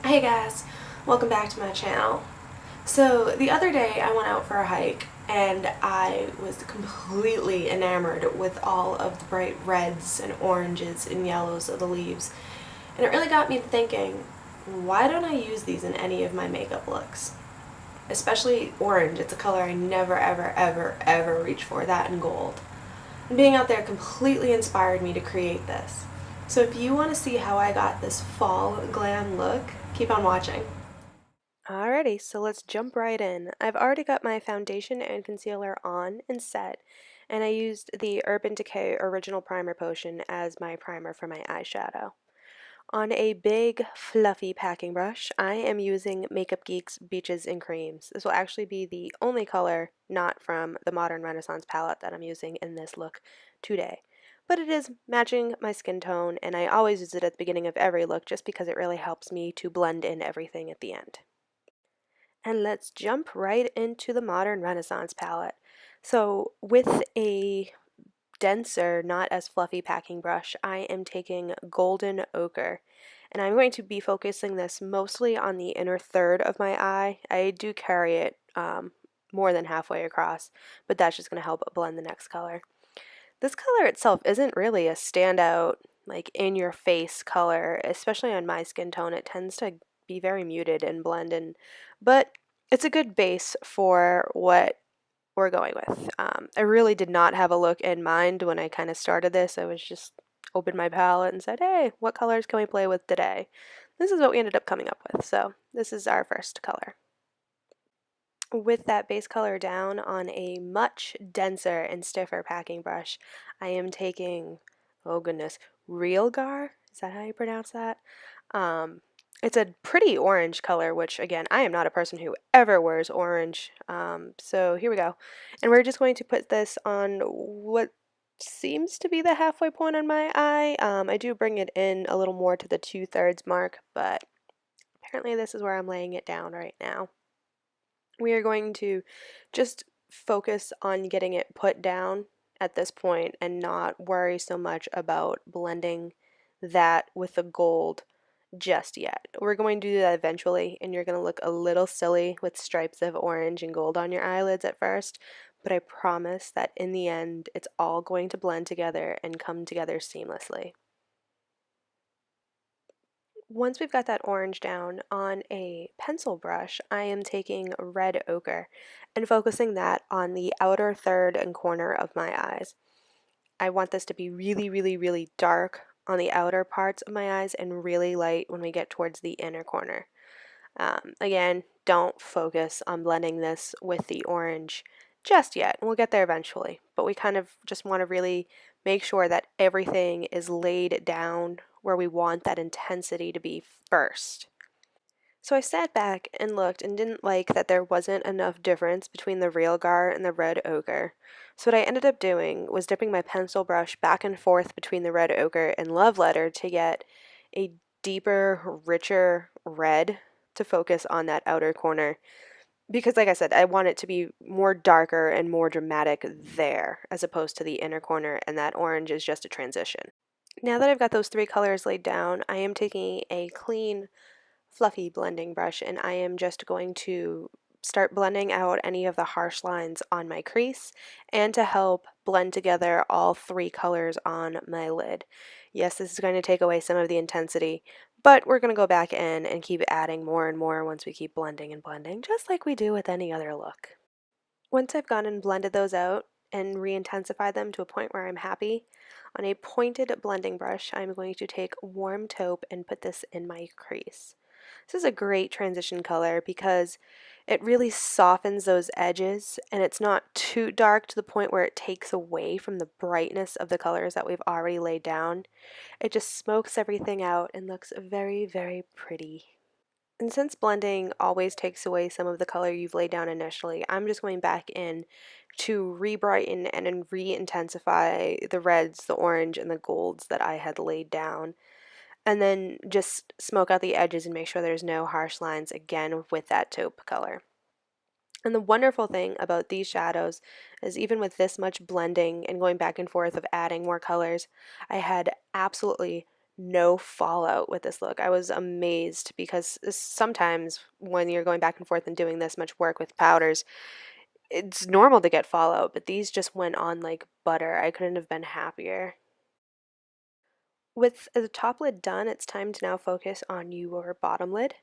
Hey guys, welcome back to my channel. So the other day I went out for a hike and I was completely enamored with all of the bright reds and oranges and yellows of the leaves. And it really got me thinking, why don't I use these in any of my makeup looks? Especially orange, it's a color I never ever reach for, that and gold. And being out there completely inspired me to create this. So if you want to see how I got this fall glam look, keep on watching. Alrighty, so let's jump right in. I've already got my foundation and concealer on and set, and I used the Urban Decay Original Primer Potion as my primer for my eyeshadow. On a big, fluffy packing brush, I am using Makeup Geek's Beaches and Creams. This will actually be the only color not from the Modern Renaissance palette that I'm using in this look today. But it is matching my skin tone, and I always use it at the beginning of every look just because it really helps me to blend in everything at the end. And let's jump right into the Modern Renaissance palette. So with a denser, not as fluffy packing brush, I am taking Golden Ochre. And I'm going to be focusing this mostly on the inner third of my eye. I do carry it more than halfway across, but that's just going to help blend the next color. This color itself isn't really a standout, like in your face color, especially on my skin tone. It tends to be very muted and blend in, but it's a good base for what we're going with. I really did not have a look in mind when I kind of started this. I was just opened my palette and said, hey, what colors can we play with today? This is what we ended up coming up with. So this is our first color. With that base color down on a much denser and stiffer packing brush, I am taking, oh goodness, Realgar? Is that how you pronounce that? It's a pretty orange color, which again, I am not a person who ever wears orange. So here we go. And we're just going to put this on what seems to be the halfway point on my eye. I do bring it in a little more to the 2/3 mark, but apparently this is where I'm laying it down right now. We are going to just focus on getting it put down at this point and not worry so much about blending that with the gold just yet. We're going to do that eventually, and you're going to look a little silly with stripes of orange and gold on your eyelids at first, but I promise that in the end, it's all going to blend together and come together seamlessly. Once we've got that orange down on a pencil brush, I am taking red ochre and focusing that on the outer third and corner of my eyes. I want this to be really dark on the outer parts of my eyes and really light when we get towards the inner corner. Again, don't focus on blending this with the orange just yet. We'll get there eventually, but we kind of just want to really make sure that everything is laid down where we want that intensity to be first. So I sat back and looked and didn't like that there wasn't enough difference between the Realgar and the red ochre. So what I ended up doing was dipping my pencil brush back and forth between the red ochre and love letter to get a deeper, richer red to focus on that outer corner. Because like I said, I want it to be more darker and more dramatic there as opposed to the inner corner, and that orange is just a transition. Now that I've got those three colors laid down, I am taking a clean fluffy blending brush and I am just going to start blending out any of the harsh lines on my crease and to help blend together all three colors on my lid. Yes, this is going to take away some of the intensity, but we're going to go back in and keep adding more and more once we keep blending and blending, just like we do with any other look. Once I've gone and blended those out and re-intensified them to a point where I'm happy, on a pointed blending brush, I'm going to take Warm Taupe and put this in my crease. This is a great transition color because it really softens those edges and it's not too dark to the point where it takes away from the brightness of the colors that we've already laid down. It just smokes everything out and looks very pretty. And since blending always takes away some of the color you've laid down initially, I'm just going back in to re-brighten and re-intensify the reds, the orange, and the golds that I had laid down. And then just smoke out the edges and make sure there's no harsh lines again with that taupe color. And the wonderful thing about these shadows is even with this much blending and going back and forth of adding more colors, I had absolutely no fallout with this look. I was amazed because sometimes when you're going back and forth and doing this much work with powders, it's normal to get fallout, but these just went on like butter. I couldn't have been happier. With the top lid done, it's time to now focus on your bottom lid.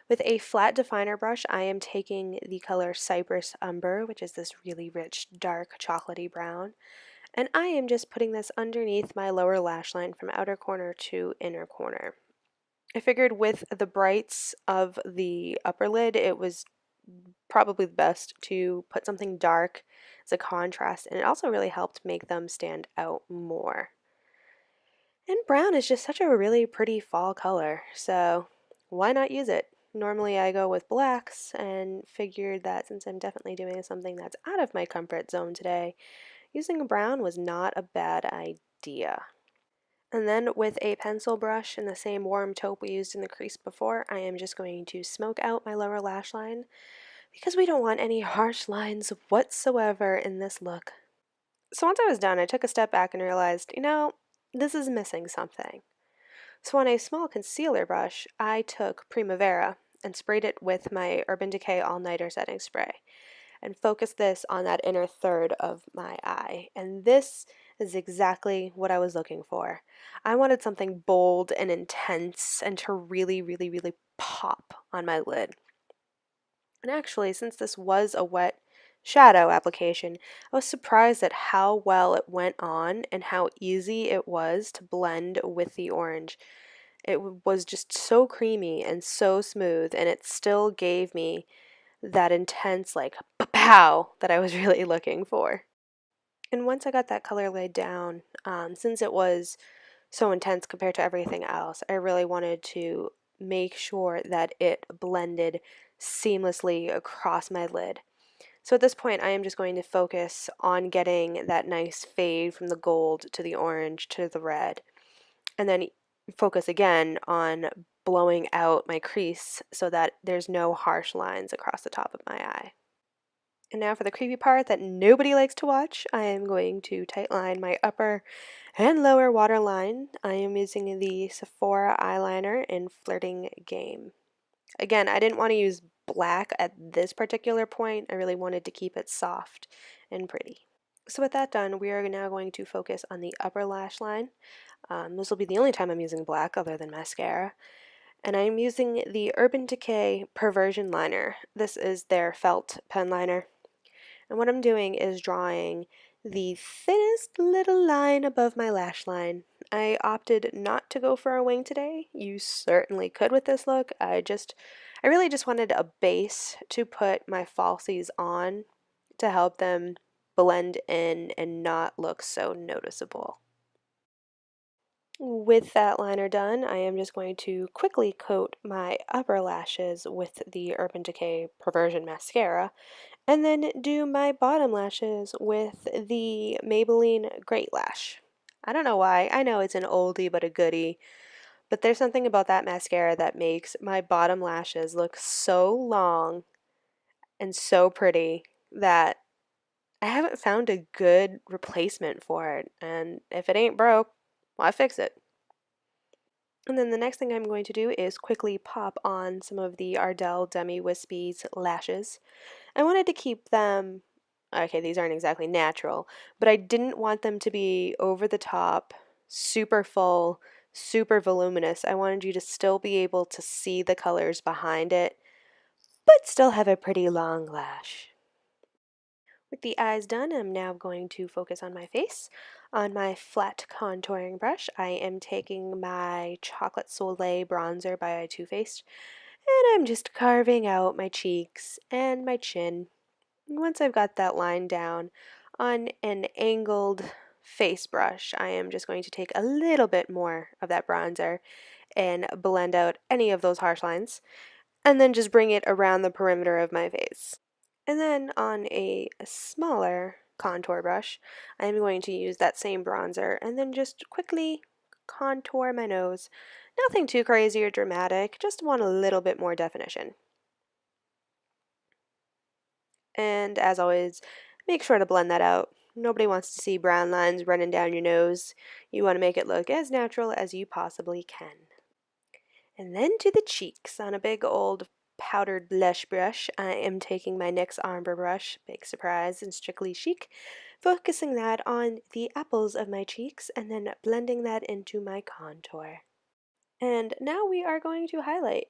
With a flat definer brush, I am taking the color Cyprus Umber, which is this really rich, dark, chocolatey brown, and I am just putting this underneath my lower lash line from outer corner to inner corner. I figured with the brights of the upper lid, it was probably the best to put something dark as a contrast, and it also really helped make them stand out more. And brown is just such a really pretty fall color, so why not use it? Normally I go with blacks and figured that since I'm definitely doing something that's out of my comfort zone today, using a brown was not a bad idea. And then with a pencil brush in the same warm taupe we used in the crease before, I am just going to smoke out my lower lash line because we don't want any harsh lines whatsoever in this look. So once I was done, I took a step back and realized, this is missing something. So on a small concealer brush, I took Primavera and sprayed it with my Urban Decay All Nighter setting spray and focused this on that inner third of my eye. And this is exactly what I was looking for. I wanted something bold and intense and to really, really, really pop on my lid. And actually, since this was a wet shadow application, I was surprised at how well it went on and how easy it was to blend with the orange. It was just so creamy and so smooth, and it still gave me that intense, like, pow that I was really looking for. And once I got that color laid down, since it was so intense compared to everything else, I really wanted to make sure that it blended seamlessly across my lid. So at this point, I am just going to focus on getting that nice fade from the gold to the orange to the red, and then focus again on blowing out my crease so that there's no harsh lines across the top of my eye. And now for the creepy part that nobody likes to watch, I am going to tightline my upper and lower waterline. I am using the Sephora eyeliner in Flirting Game. Again, I didn't want to use black at this particular point. I really wanted to keep it soft and pretty. So with that done, we are now going to focus on the upper lash line. This will be the only time I'm using black other than mascara. And I'm using the Urban Decay Perversion liner. This is their felt pen liner. And what I'm doing is drawing the thinnest little line above my lash line. I opted not to go for a wing today. You certainly could with this look. I really just wanted a base to put my falsies on to help them blend in and not look so noticeable. With that liner done, I am just going to quickly coat my upper lashes with the Urban Decay Perversion Mascara, and then do my bottom lashes with the Maybelline Great Lash. I don't know why. I know it's an oldie but a goodie, but there's something about that mascara that makes my bottom lashes look so long and so pretty that I haven't found a good replacement for it, and if it ain't broke, why fix it? And then the next thing I'm going to do is quickly pop on some of the Ardell Demi Wispies lashes. I wanted to keep them, okay, these aren't exactly natural, but I didn't want them to be over the top, super full, super voluminous. I wanted you to still be able to see the colors behind it, but still have a pretty long lash. With the eyes done, I'm now going to focus on my face. On my flat contouring brush, I am taking my Chocolate Soleil bronzer by Too Faced, and I'm just carving out my cheeks and my chin. Once I've got that line down, on an angled face brush, I am just going to take a little bit more of that bronzer and blend out any of those harsh lines, and then just bring it around the perimeter of my face. And then on a smaller contour brush, I'm going to use that same bronzer and then just quickly contour my nose. Nothing too crazy or dramatic, just want a little bit more definition. And as always, make sure to blend that out Nobody wants to see brown lines running down your nose. You want to make it look as natural as you possibly can. And then to the cheeks. On a big old powdered blush brush, I am taking my NYX Ombre brush, big surprise and strictly chic, focusing that on the apples of my cheeks and then blending that into my contour. And now we are going to highlight.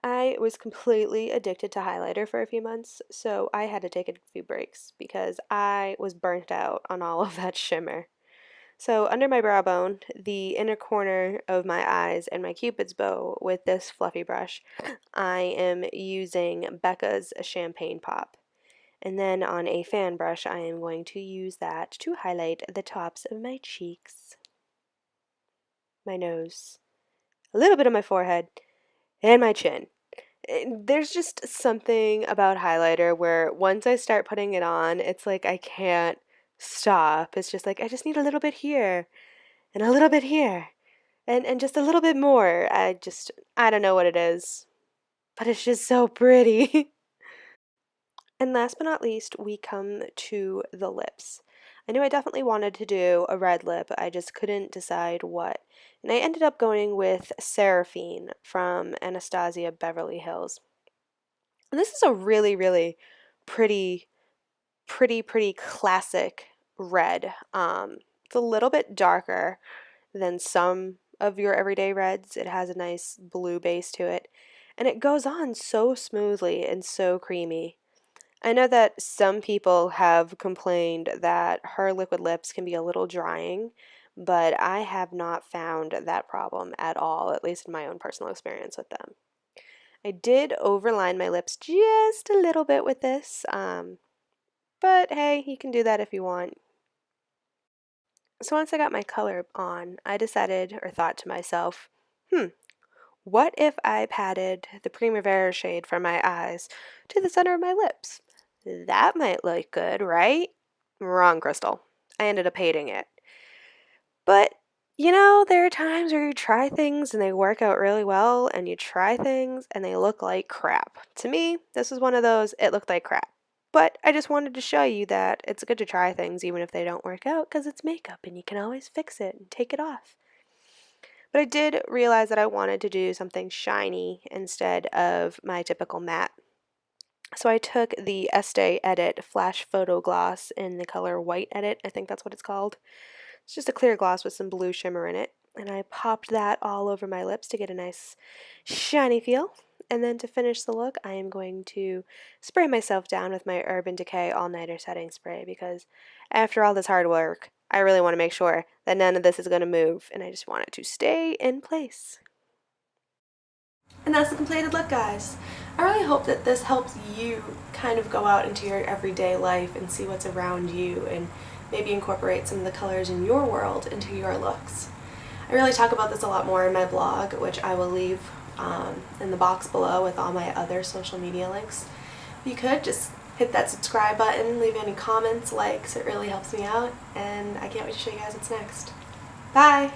I was completely addicted to highlighter for a few months, so I had to take a few breaks because I was burnt out on all of that shimmer. So under my brow bone, the inner corner of my eyes and my cupid's bow with this fluffy brush, I am using Becca's Champagne Pop. And then on a fan brush, I am going to use that to highlight the tops of my cheeks, my nose, a little bit of my forehead, and my chin. There's just something about highlighter where once I start putting it on, it's like I can't stop. It's just like I just need a little bit here and a little bit here and just a little bit more. I don't know what it is, but it's just so pretty. And last but not least, we come to the lips. I knew I definitely wanted to do a red lip, I just couldn't decide what. And I ended up going with Sarafine from Anastasia Beverly Hills. And this is a really, really pretty, pretty classic red. It's a little bit darker than some of your everyday reds. It has a nice blue base to it. And it goes on so smoothly and so creamy. I know that some people have complained that her liquid lips can be a little drying, but I have not found that problem at all, at least in my own personal experience with them. I did overline my lips just a little bit with this, but hey, you can do that if you want. So once I got my color on, I decided or thought to myself, what if I patted the Primavera shade from my eyes to the center of my lips? That might look good, right? Wrong, Crystal. I ended up hating it. But, there are times where you try things and they work out really well, and you try things and they look like crap. To me, this was one of those, it looked like crap. But I just wanted to show you that it's good to try things even if they don't work out because it's makeup and you can always fix it and take it off. But I did realize that I wanted to do something shiny instead of my typical matte. So I took the Estee Edit Flash Photo Gloss in the color White Edit, I think that's what it's called. It's just a clear gloss with some blue shimmer in it. And I popped that all over my lips to get a nice shiny feel. And then to finish the look, I am going to spray myself down with my Urban Decay All Nighter Setting Spray because after all this hard work, I really want to make sure that none of this is going to move and I just want it to stay in place. And that's the completed look, guys. I really hope that this helps you kind of go out into your everyday life and see what's around you and maybe incorporate some of the colors in your world into your looks. I really talk about this a lot more in my blog, which I will leave in the box below with all my other social media links. If you could, just hit that subscribe button, leave any comments, likes, it really helps me out, and I can't wait to show you guys what's next. Bye!